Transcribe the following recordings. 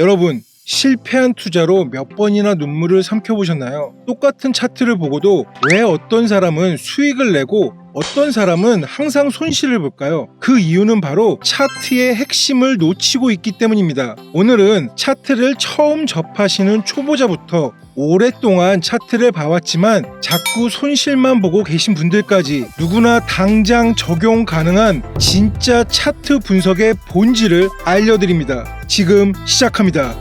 여러분, 실패한 투자로 몇 번이나 눈물을 삼켜보셨나요? 똑같은 차트를 보고도 왜 어떤 사람은 수익을 내고 어떤 사람은 항상 손실을 볼까요? 그 이유는 바로 차트의 핵심을 놓치고 있기 때문입니다. 오늘은 차트를 처음 접하시는 초보자부터 오랫동안 차트를 봐왔지만 자꾸 손실만 보고 계신 분들까지 누구나 당장 적용 가능한 진짜 차트 분석의 본질을 알려드립니다. 지금 시작합니다.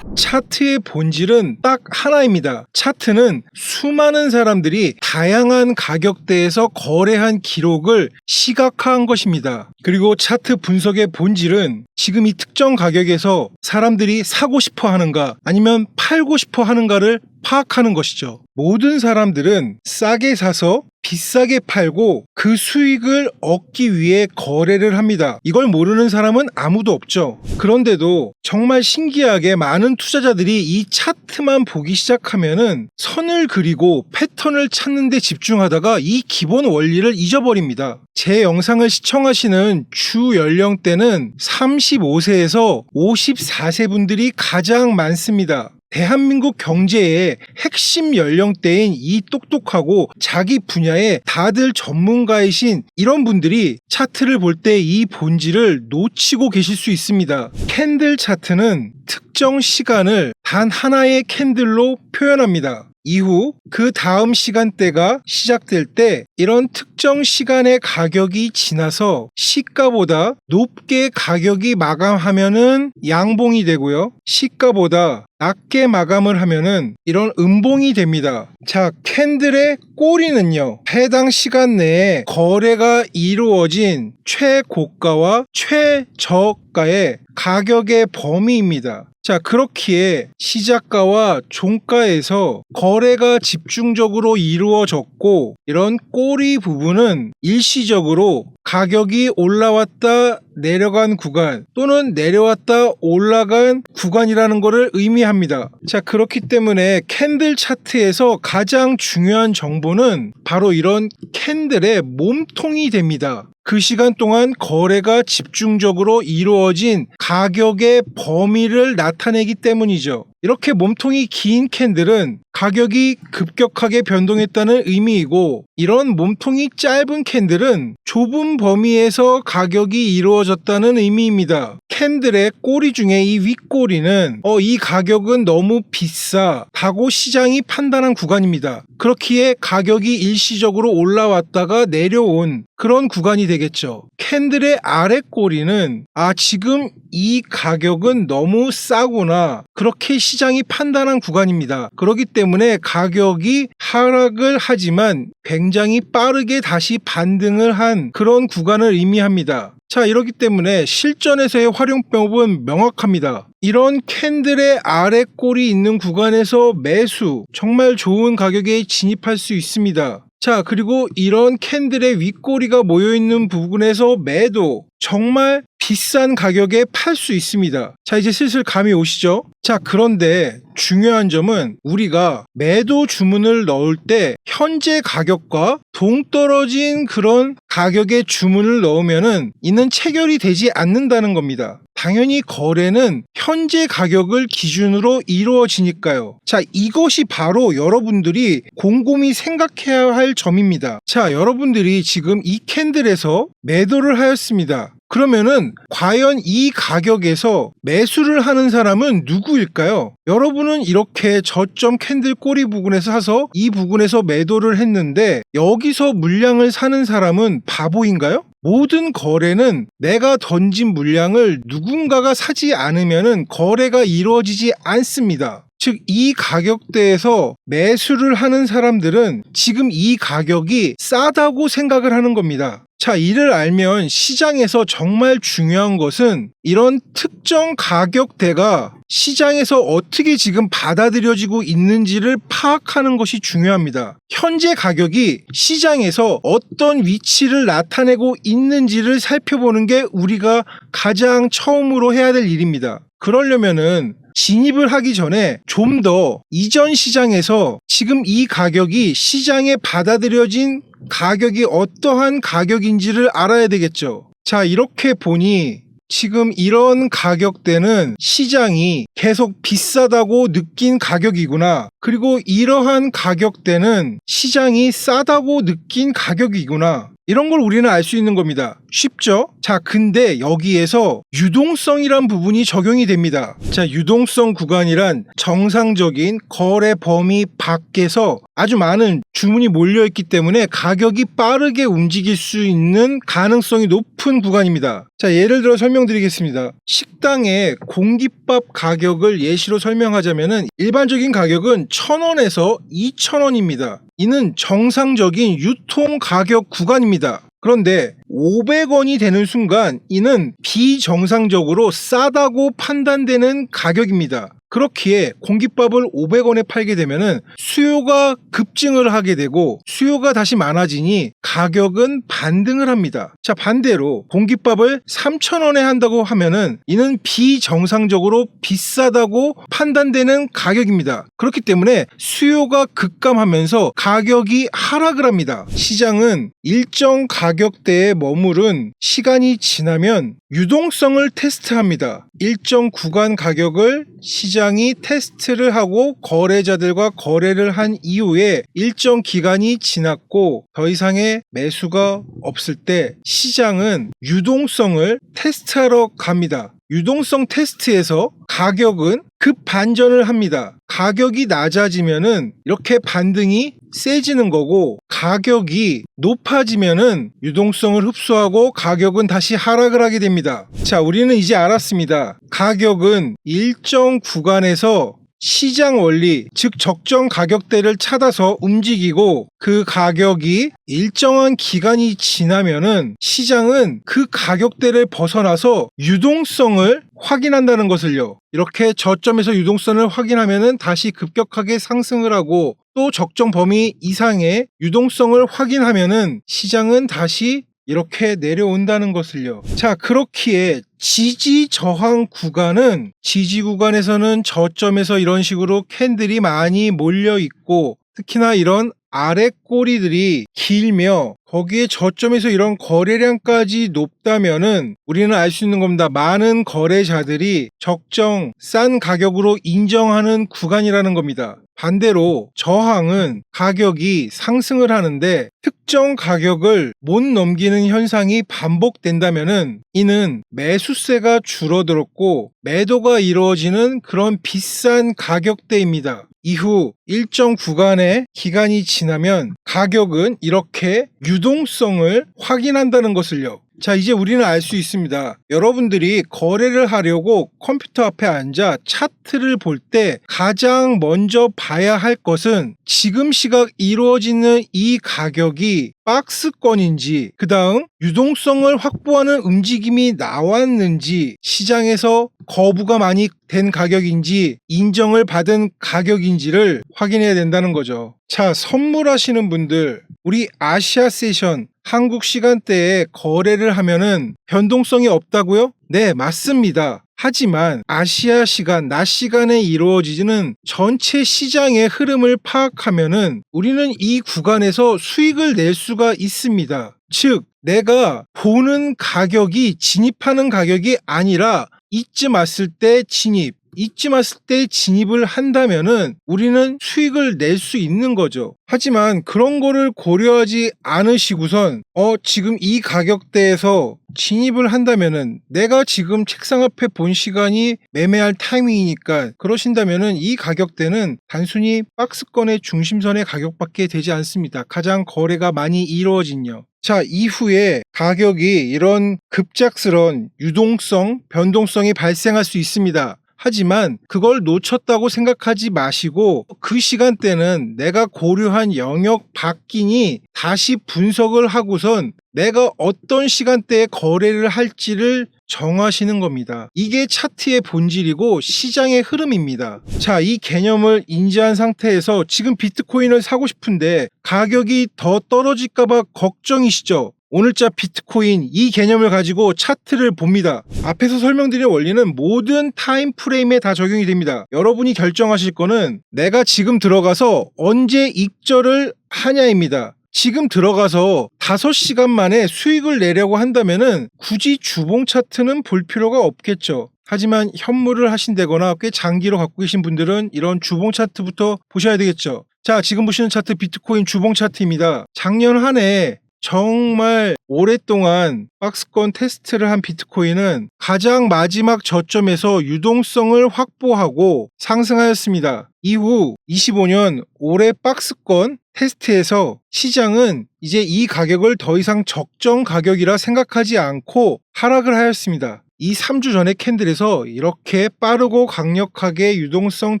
차트의 본질은 딱 하나입니다. 차트는 수많은 사람들이 다양한 가격대에서 거래한 기록을 시각화한 것입니다. 그리고 차트 분석의 본질은 지금 이 특정 가격에서 사람들이 사고 싶어 하는가 아니면 팔고 싶어 하는가를 파악하는 것이죠. 모든 사람들은 싸게 사서 비싸게 팔고 그 수익을 얻기 위해 거래를 합니다. 이걸 모르는 사람은 아무도 없죠. 그런데도 정말 신기하게 많은 투자자들이 이 차트만 보기 시작하면은 선을 그리고 패턴을 찾는 데 집중하다가 이 기본 원리를 잊어버립니다. 제 영상을 시청하시는 주 연령대는 35세에서 54세 분들이 가장 많습니다. 대한민국 경제의 핵심 연령대인 이 똑똑하고 자기 분야에 다들 전문가이신 이런 분들이 차트를 볼 때 이 본질을 놓치고 계실 수 있습니다. 캔들 차트는 특정 시간을 단 하나의 캔들로 표현합니다. 이후 그 다음 시간대가 시작될 때 이런 특정 시간의 가격이 지나서 시가보다 높게 가격이 마감하면은 양봉이 되고요. 시가보다 낮게 마감을 하면은 이런 음봉이 됩니다. 자, 캔들의 꼬리는요, 해당 시간 내에 거래가 이루어진 최고가와 최저가의 가격의 범위입니다. 자, 그렇기에 시작가와 종가에서 거래가 집중적으로 이루어졌고 이런 꼬리 부분은 일시적으로 가격이 올라왔다 내려간 구간 또는 내려왔다 올라간 구간이라는 것을 의미합니다. 자, 그렇기 때문에 캔들 차트에서 가장 중요한 정보는 바로 이런 캔들의 몸통이 됩니다. 그 시간 동안 거래가 집중적으로 이루어진 가격의 범위를 나타내기 때문이죠. 이렇게 몸통이 긴 캔들은 가격이 급격하게 변동했다는 의미이고, 이런 몸통이 짧은 캔들은 좁은 범위에서 가격이 이루어졌다는 의미입니다. 캔들의 꼬리 중에 이 윗꼬리는 이 가격은 너무 비싸다고 시장이 판단한 구간입니다. 그렇기에 가격이 일시적으로 올라왔다가 내려온 그런 구간이 되겠죠. 캔들의 아랫꼬리는 지금 이 가격은 너무 싸구나, 그렇게 시장이 판단한 구간입니다. 그렇기 때문에 가격이 하락을 하지만 굉장히 빠르게 다시 반등을 한 그런 구간을 의미합니다. 자, 이렇기 때문에 실전에서의 활용법은 명확합니다. 이런 캔들의 아랫골이 있는 구간에서 매수, 정말 좋은 가격에 진입할 수 있습니다. 자, 그리고 이런 캔들의 윗꼬리가 모여있는 부분에서 매도, 정말 비싼 가격에 팔 수 있습니다. 자, 이제 슬슬 감이 오시죠? 자, 그런데 중요한 점은 우리가 매도 주문을 넣을 때 현재 가격과 동떨어진 그런 가격의 주문을 넣으면은 이는 체결이 되지 않는다는 겁니다. 당연히 거래는 현재 가격을 기준으로 이루어지니까요. 자, 이것이 바로 여러분들이 곰곰이 생각해야 할 점입니다. 자, 여러분들이 지금 이 캔들에서 매도를 하였습니다. 그러면은 과연 이 가격에서 매수를 하는 사람은 누구일까요? 여러분은 이렇게 저점 캔들 꼬리 부분에서 사서 이 부분에서 매도를 했는데 여기서 물량을 사는 사람은 바보인가요? 모든 거래는 내가 던진 물량을 누군가가 사지 않으면은 거래가 이루어지지 않습니다. 즉, 이 가격대에서 매수를 하는 사람들은 지금 이 가격이 싸다고 생각을 하는 겁니다. 자, 이를 알면 시장에서 정말 중요한 것은 이런 특정 가격대가 시장에서 어떻게 지금 받아들여지고 있는지를 파악하는 것이 중요합니다. 현재 가격이 시장에서 어떤 위치를 나타내고 있는지를 살펴보는 게 우리가 가장 처음으로 해야 될 일입니다. 그러려면은 진입을 하기 전에 좀 더 이전 시장에서 지금 이 가격이 시장에 받아들여진 가격이 어떠한 가격인지를 알아야 되겠죠. 자, 이렇게 보니 지금 이런 가격대는 시장이 계속 비싸다고 느낀 가격이구나. 그리고 이러한 가격대는 시장이 싸다고 느낀 가격이구나. 이런 걸 우리는 알 수 있는 겁니다. 쉽죠? 자, 근데 여기에서 유동성이란 부분이 적용이 됩니다. 자, 유동성 구간이란 정상적인 거래 범위 밖에서 아주 많은 주문이 몰려있기 때문에 가격이 빠르게 움직일 수 있는 가능성이 높은 구간입니다. 자, 예를 들어 설명드리겠습니다. 식당의 공깃밥 가격을 예시로 설명하자면 일반적인 가격은 1,000원에서 2,000원입니다. 이는 정상적인 유통 가격 구간입니다. 그런데 500원이 되는 순간 이는 비정상적으로 싸다고 판단되는 가격입니다. 그렇기에 공깃밥을 500원에 팔게 되면 수요가 급증을 하게 되고 수요가 다시 많아지니 가격은 반등을 합니다. 자, 반대로 공깃밥을 3,000원에 한다고 하면은 이는 비정상적으로 비싸다고 판단되는 가격입니다. 그렇기 때문에 수요가 급감하면서 가격이 하락을 합니다. 시장은 일정 가격대에 머무른 시간이 지나면 유동성을 테스트합니다. 일정 구간 가격을 시장이 테스트를 하고 거래자들과 거래를 한 이후에 일정 기간이 지났고 더 이상의 매수가 없을 때 시장은 유동성을 테스트하러 갑니다. 유동성 테스트에서 가격은 급반전을 합니다. 가격이 낮아지면은 이렇게 반등이 세지는 거고 가격이 높아지면은 유동성을 흡수하고 가격은 다시 하락을 하게 됩니다. 자, 우리는 이제 알았습니다. 가격은 일정 구간에서 시장 원리, 즉 적정 가격대를 찾아서 움직이고 그 가격이 일정한 기간이 지나면은 시장은 그 가격대를 벗어나서 유동성을 확인한다는 것을요. 이렇게 저점에서 유동성을 확인하면은 다시 급격하게 상승을 하고 또 적정 범위 이상의 유동성을 확인하면은 시장은 다시 이렇게 내려온다는 것을요. 자, 그렇기에 지지 저항 구간은 지지 구간에서는 저점에서 이런 식으로 캔들이 많이 몰려 있고 특히나 이런 아래 꼬리들이 길며 거기에 저점에서 이런 거래량까지 높다면은 우리는 알 수 있는 겁니다. 많은 거래자들이 적정 싼 가격으로 인정하는 구간이라는 겁니다. 반대로 저항은 가격이 상승을 하는데 특정 가격을 못 넘기는 현상이 반복된다면은 이는 매수세가 줄어들었고 매도가 이루어지는 그런 비싼 가격대입니다. 이후 일정 구간의 기간이 지나면 가격은 이렇게 유동성을 확인한다는 것을요. 자, 이제 우리는 알 수 있습니다. 여러분들이 거래를 하려고 컴퓨터 앞에 앉아 차트를 볼 때 가장 먼저 봐야 할 것은 지금 시각 이루어지는 이 가격이 박스권인지 그 다음 유동성을 확보하는 움직임이 나왔는지 시장에서 거부가 많이 된 가격인지 인정을 받은 가격인지를 확인해야 된다는 거죠. 자, 선물하시는 분들 우리 아시아 세션 한국 시간대에 거래를 하면은 변동성이 없다고요? 네, 맞습니다. 하지만 아시아 시간, 낮 시간에 이루어지는 전체 시장의 흐름을 파악하면은 우리는 이 구간에서 수익을 낼 수가 있습니다. 즉, 내가 보는 가격이 진입하는 가격이 아니라 이쯤 왔을 때 진입, 이쯤 왔을 때 진입을 한다면은 우리는 수익을 낼 수 있는 거죠. 하지만 그런 거를 고려하지 않으시고선 지금 이 가격대에서 진입을 한다면은 내가 지금 책상 앞에 본 시간이 매매할 타이밍이니까 그러신다면은 이 가격대는 단순히 박스권의 중심선의 가격밖에 되지 않습니다. 가장 거래가 많이 이루어진요. 자, 이후에 가격이 이런 급작스러운 유동성, 변동성이 발생할 수 있습니다. 하지만 그걸 놓쳤다고 생각하지 마시고 그 시간대는 내가 고려한 영역 밖이니 다시 분석을 하고선 내가 어떤 시간대에 거래를 할지를 정하시는 겁니다. 이게 차트의 본질이고 시장의 흐름입니다. 자, 이 개념을 인지한 상태에서 지금 비트코인을 사고 싶은데 가격이 더 떨어질까봐 걱정이시죠? 오늘자 비트코인 이 개념을 가지고 차트를 봅니다. 앞에서 설명드린 원리는 모든 타임 프레임에 다 적용이 됩니다. 여러분이 결정하실 거는 내가 지금 들어가서 언제 익절을 하냐입니다. 지금 들어가서 5시간 만에 수익을 내려고 한다면은 굳이 주봉 차트는 볼 필요가 없겠죠. 하지만 현물을 하신다거나 꽤 장기로 갖고 계신 분들은 이런 주봉 차트부터 보셔야 되겠죠. 자, 지금 보시는 차트 비트코인 주봉 차트입니다. 작년 한 해 정말 오랫동안 박스권 테스트를 한 비트코인은 가장 마지막 저점에서 유동성을 확보하고 상승하였습니다. 이후 25년 올해 박스권 테스트에서 시장은 이제 이 가격을 더 이상 적정 가격이라 생각하지 않고 하락을 하였습니다. 이 3주 전의 캔들에서 이렇게 빠르고 강력하게 유동성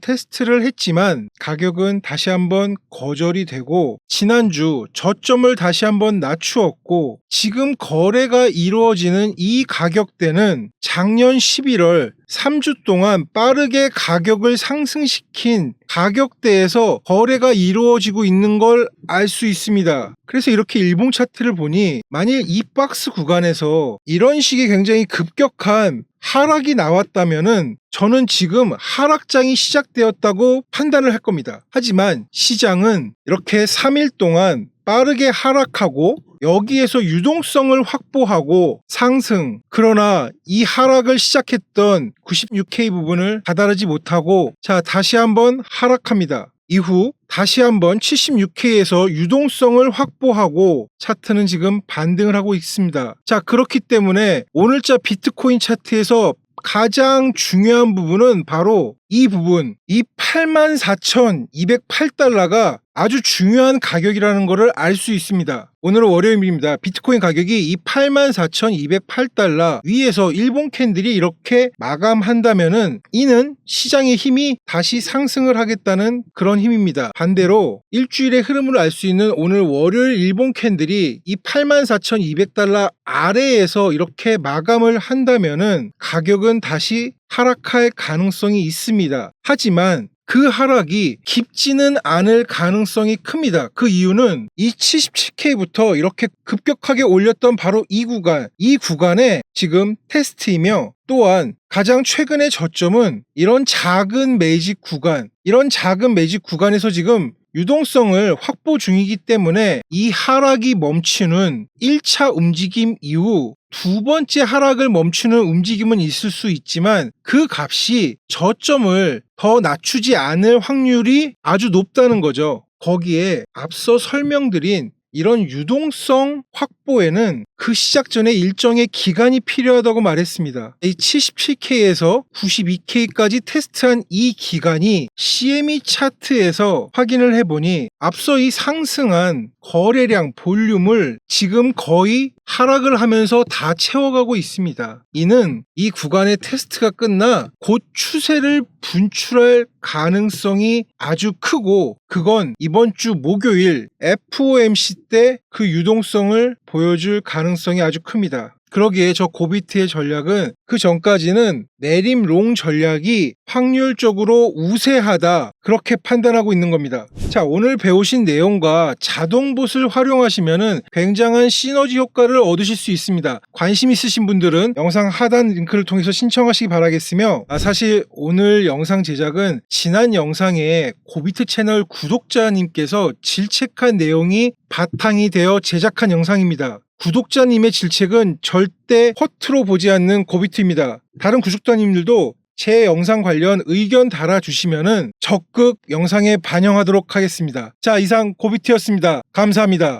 테스트를 했지만 가격은 다시 한번 거절이 되고 지난주 저점을 다시 한번 낮추었고 지금 거래가 이루어지는 이 가격대는 작년 11월 3주 동안 빠르게 가격을 상승시킨 가격대에서 거래가 이루어지고 있는 걸 알 수 있습니다. 그래서 이렇게 일봉 차트를 보니 만일 이 박스 구간에서 이런 식의 굉장히 급격한 하락이 나왔다면은 저는 지금 하락장이 시작되었다고 판단을 할 겁니다. 하지만 시장은 이렇게 3일 동안 빠르게 하락하고 여기에서 유동성을 확보하고 상승, 그러나 이 하락을 시작했던 96K 부분을 다다르지 못하고 자 다시 한번 하락합니다. 이후 다시 한번 76K에서 유동성을 확보하고 차트는 지금 반등을 하고 있습니다. 자, 그렇기 때문에 오늘자 비트코인 차트에서 가장 중요한 부분은 바로 이 부분, 이 84,208달러가 아주 중요한 가격이라는 것을 알 수 있습니다. 오늘은 월요일입니다. 비트코인 가격이 이 84,208달러 위에서 일본 캔들이 이렇게 마감한다면은 이는 시장의 힘이 다시 상승을 하겠다는 그런 힘입니다. 반대로 일주일의 흐름을 알 수 있는 오늘 월요일 일본 캔들이 이 84,200달러 아래에서 이렇게 마감을 한다면은 가격은 다시 하락할 가능성이 있습니다. 하지만 그 하락이 깊지는 않을 가능성이 큽니다. 그 이유는 이 77K부터 이렇게 급격하게 올렸던 바로 이 구간에 지금 테스트이며 또한 가장 최근의 저점은 이런 작은 매직 구간에서 지금 유동성을 확보 중이기 때문에 이 하락이 멈추는 1차 움직임 이후 두 번째 하락을 멈추는 움직임은 있을 수 있지만 그 값이 저점을 더 낮추지 않을 확률이 아주 높다는 거죠. 거기에 앞서 설명드린 이런 유동성 확보에는 그 시작 전에 일정의 기간이 필요하다고 말했습니다. 이 77K에서 92K까지 테스트한 이 기간이 CME 차트에서 확인을 해보니 앞서 이 상승한 거래량 볼륨을 지금 거의 하락을 하면서 다 채워가고 있습니다. 이는 이 구간의 테스트가 끝나 곧 추세를 분출할 가능성이 아주 크고 그건 이번 주 목요일 FOMC 때 그 유동성을 보여줄 가능성이 아주 큽니다. 그러기에 저 고비트의 전략은 그 전까지는 내림 롱 전략이 확률적으로 우세하다 그렇게 판단하고 있는 겁니다. 자, 오늘 배우신 내용과 자동봇을 활용하시면은 굉장한 시너지 효과를 얻으실 수 있습니다. 관심 있으신 분들은 영상 하단 링크를 통해서 신청하시기 바라겠으며 사실 오늘 영상 제작은 지난 영상에 고비트 채널 구독자님께서 질책한 내용이 바탕이 되어 제작한 영상입니다. 구독자님의 질책은 절대 허투루 보지 않는 고비트입니다. 다른 구독자님들도 제 영상 관련 의견 달아주시면은 적극 영상에 반영하도록 하겠습니다. 자, 이상 고비트였습니다. 감사합니다.